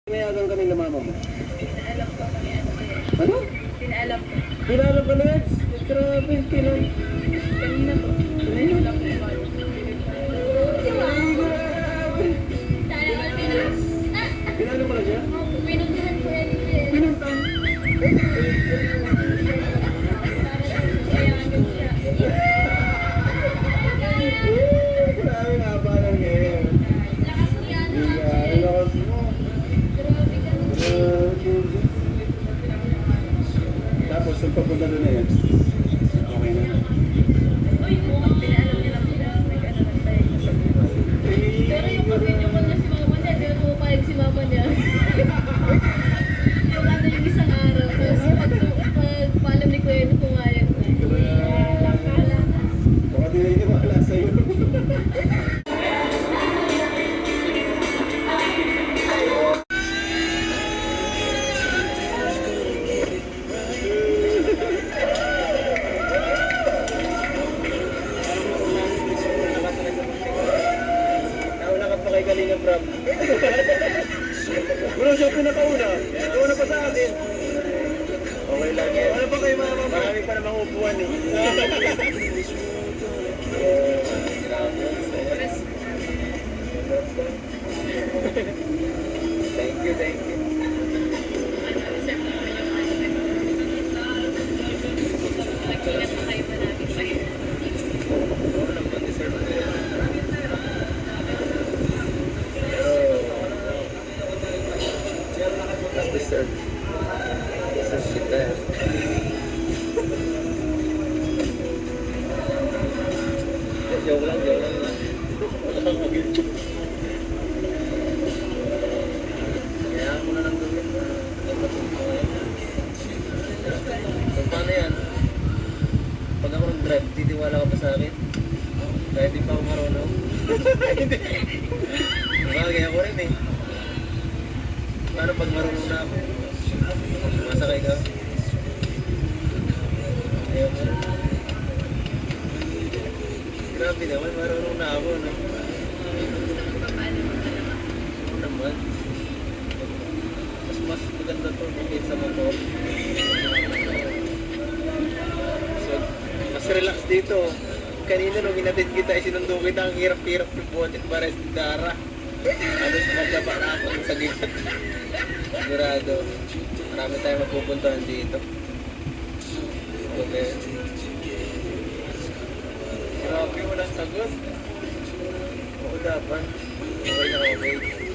Mayagang kami na mama mo. Pinaalam ko kami Ano? Pinaalam ko. Pinaalam ka na yan? Grabe, kailan? Kanina po. Kanina lang po ba? Pinaalam ka na siya? Pinuntahan ko yan. Pinuntahan? Grabe nga ba lang ngayon? Lakas mo. Tapos, nagpapunta doon na yan. Okay na. Pinaalam niya lang siya. Pero yung pag-video call na si mama niya, hindi na pumapayag si mama niya. Yung ano yung isang araw. Tapos pagpaalam ni Kuya, ito pumayag na. Baka di na iniwala sa'yo. Nauna ka pa kay Kalinga Prab. Bro, siya pinakauna. Nauna pa sa akin. Okay lang yan. Wala pa kayo mama? Marami pa namang upuan eh. Thank you, thank you. Nag-ingat na kayo palagi sa'yo. Deserve. Deserve kita. Joke lang, joke lang. Kaya ako na lang gawin. So, paano yan? Pag ako nag-drive, titiwala ka pa sa akin? Kahit di pa ako marunong. Bagay ako rin eh. Paano pag marunong na ako? Masakay ka? Ayaw mo. Grabe naman, marunong na ako, no? Oo naman. Mas maganda to kaysa motor. So, mas relax dito. Kanina nung hinatid kita, isinundo kita, ang hirap-hirap yung buhatin para sa dara. Ano sa magkaba na ako sa gitna. Sigurado. Marami tayong mapupuntahan dito. Okay. Grabe, walang sagot. Oo, dapat. Okay na okay.